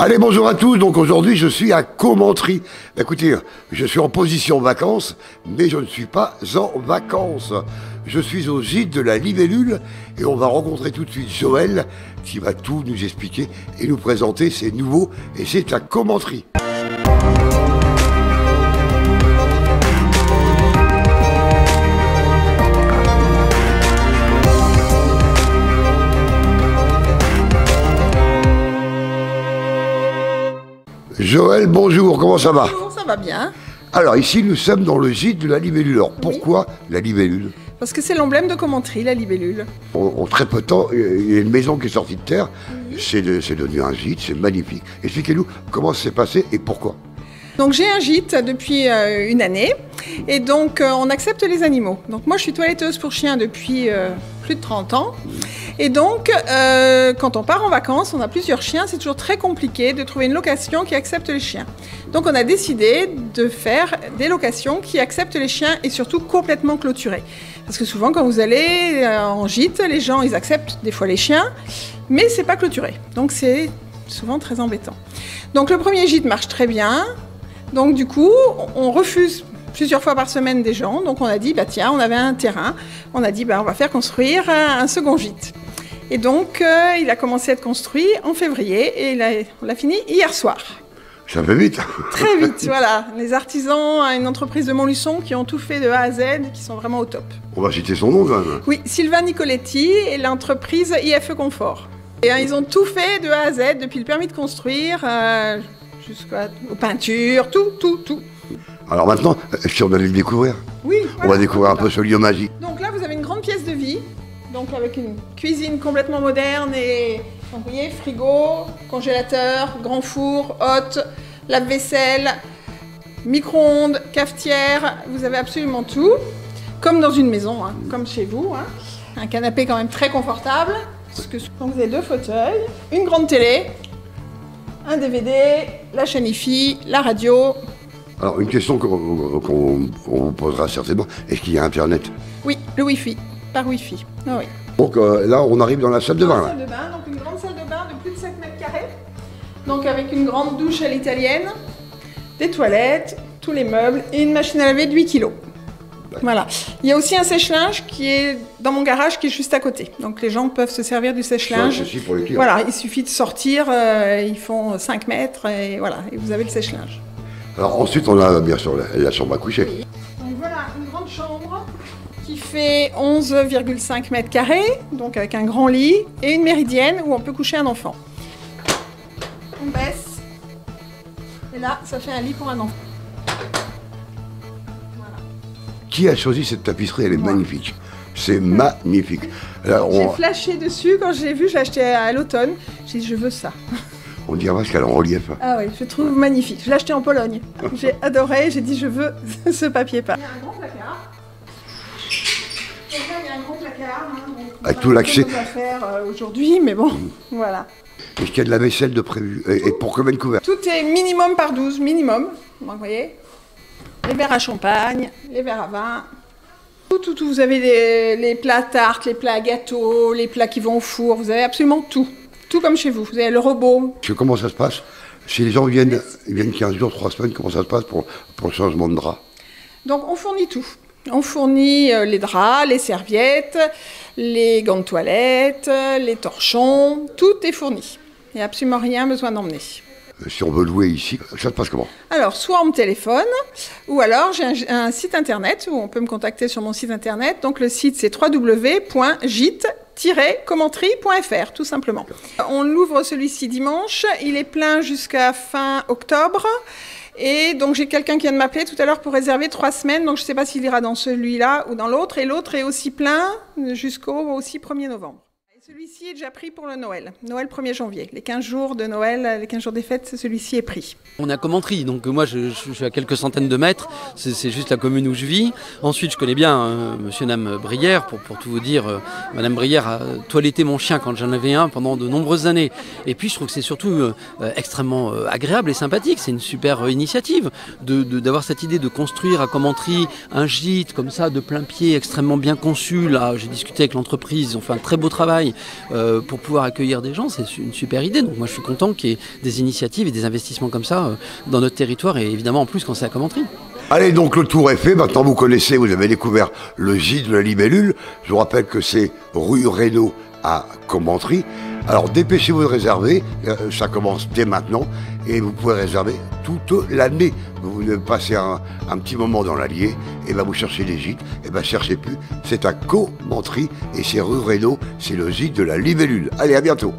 Allez, bonjour à tous. Donc aujourd'hui, je suis à Commentry. Écoutez, je suis en position vacances, mais je ne suis pas en vacances. Je suis au gîte de la Libellule et on va rencontrer tout de suite Joël qui va tout nous expliquer et nous présenter ses nouveaux. Et c'est à Commentry. Joël, bonjour, comment ça va? Bonjour, ça va bien. Alors ici, nous sommes dans le gîte de la Libellule. Alors pourquoi la Libellule? Parce que c'est l'emblème de Commentry, la Libellule. En très peu de temps, il y a une maison qui est sortie de terre. C'est devenu un gîte, c'est magnifique. Expliquez-nous comment ça s'est passé et pourquoi. Donc j'ai un gîte depuis une année et donc on accepte les animaux. Donc moi je suis toiletteuse pour chiens depuis plus de 30 ans. Et donc quand on part en vacances, on a plusieurs chiens, c'est toujours très compliqué de trouver une location qui accepte les chiens. Donc on a décidé de faire des locations qui acceptent les chiens et surtout complètement clôturées. Parce que souvent quand vous allez en gîte, les gens ils acceptent des fois les chiens, mais c'est pas clôturé. Donc c'est souvent très embêtant. Donc le premier gîte marche très bien. Donc du coup, on refuse plusieurs fois par semaine des gens. Donc on a dit, bah tiens, on avait un terrain. On a dit, bah on va faire construire un second gîte. Et donc il a commencé à être construit en février et on l'a fini hier soir. Ça fait vite. Très vite, voilà. Les artisans, une entreprise de Montluçon qui ont tout fait de A à Z, qui sont vraiment au top. On va citer son nom quand même. Oui, Sylvain Nicoletti et l'entreprise IFE Confort. Et ils ont tout fait de A à Z, depuis le permis de construire jusqu'aux peintures, tout. Alors maintenant, si on allait le découvrir, oui, on va découvrir un peu ce lieu magique. Donc là, vous avez une grande pièce de vie, donc avec une cuisine complètement moderne et, vous voyez, frigo, congélateur, grand four, hotte, lave-vaisselle, micro-ondes, cafetière, vous avez absolument tout, comme dans une maison, hein, comme chez vous. Hein. Un canapé quand même très confortable, parce que vous avez 2 fauteuils, une grande télé, un DVD, la chaîne IFI, la radio. Alors une question qu'on vous posera certainement, est-ce qu'il y a Internet? Oui, le Wi-Fi, par Wi-Fi. Oh, oui. Donc là, on arrive dans la salle de bain. Salle de bain, donc une grande salle de bain de plus de 7 mètres carrés. Donc avec une grande douche à l'italienne, des toilettes, tous les meubles et une machine à laver de 8 kg. Voilà. Il y a aussi un sèche-linge qui est dans mon garage qui est juste à côté. Donc les gens peuvent se servir du sèche-linge. C'est pour les clients. Voilà, il suffit de sortir, ils font 5 mètres et voilà, et vous avez le sèche-linge. Alors ensuite on a bien sûr la chambre à coucher. Donc voilà, une grande chambre qui fait 11,5 mètres carrés, donc avec un grand lit et une méridienne où on peut coucher un enfant. On baisse et là ça fait un lit pour un enfant. Qui a choisi cette tapisserie? Elle est magnifique. C'est magnifique. J'ai flashé dessus quand je l'ai vu, je l'ai acheté à l'automne. J'ai dit je veux ça. On dirait parce qu'elle est en relief. Ah oui, je trouve magnifique. Je l'ai acheté en Pologne. J'ai adoré, j'ai dit je veux ce papier peint. Il y a un grand placard. Donc là, il y a un grand placard. Hein, avec tout l'accès. À faire aujourd'hui, mais bon, voilà. Est-ce qu'il y a de la vaisselle de prévu? Et pour combien de couverts? Tout est minimum par 12, minimum. Donc, vous voyez, les verres à champagne, les verres à vin. Tout. Vous avez les plats tartes, les plats à gâteau, les plats qui vont au four. Vous avez absolument tout. Tout comme chez vous. Vous avez le robot. Comment ça se passe? Si les gens viennent 15 jours, 3 semaines, comment ça se passe pour le changement de drap? Donc on fournit tout. On fournit les draps, les serviettes, les gants de toilette, les torchons. Tout est fourni. Il n'y a absolument rien besoin d'emmener. Si on veut louer ici, ça se passe comment? Alors, soit on me téléphone, ou alors j'ai un site internet où on peut me contacter sur mon site internet. Donc le site c'est www.gite-commentry.fr, tout simplement. On l'ouvre celui-ci dimanche, il est plein jusqu'à fin octobre. Et donc j'ai quelqu'un qui vient de m'appeler tout à l'heure pour réserver 3 semaines, donc je ne sais pas s'il ira dans celui-là ou dans l'autre. Et l'autre est aussi plein jusqu'au aussi 1er novembre. Celui-ci est déjà pris pour le Noël. Noël 1er janvier. Les 15 jours de Noël, les 15 jours des fêtes, celui-ci est pris. On est à Commentry, donc moi je suis à quelques centaines de mètres, c'est juste la commune où je vis. Ensuite je connais bien monsieur et madame Brière, pour tout vous dire, madame Brière a toiletté mon chien quand j'en avais un pendant de nombreuses années. Et puis je trouve que c'est surtout extrêmement agréable et sympathique, c'est une super initiative d'avoir cette idée de construire à Commentry un gîte comme ça de plein pied, extrêmement bien conçu. Là j'ai discuté avec l'entreprise, ils ont fait un très beau travail. mais pour pouvoir accueillir des gens, c'est une super idée. Donc moi, je suis content qu'il y ait des initiatives et des investissements comme ça dans notre territoire, et évidemment en plus quand c'est à Commentry. Allez, donc le tour est fait. Maintenant, vous connaissez, vous avez découvert le gîte de la Libellule. Je vous rappelle que c'est rue Reynaud à Commentry. Alors, dépêchez-vous de réserver. Ça commence dès maintenant. Et vous pouvez réserver toute l'année. Vous passez un petit moment dans l'Allier, et ben vous cherchez des gîtes. Et ben cherchez plus. C'est à Commentry et c'est rue Reynaud. C'est le gîte de la Libellule. Allez, à bientôt.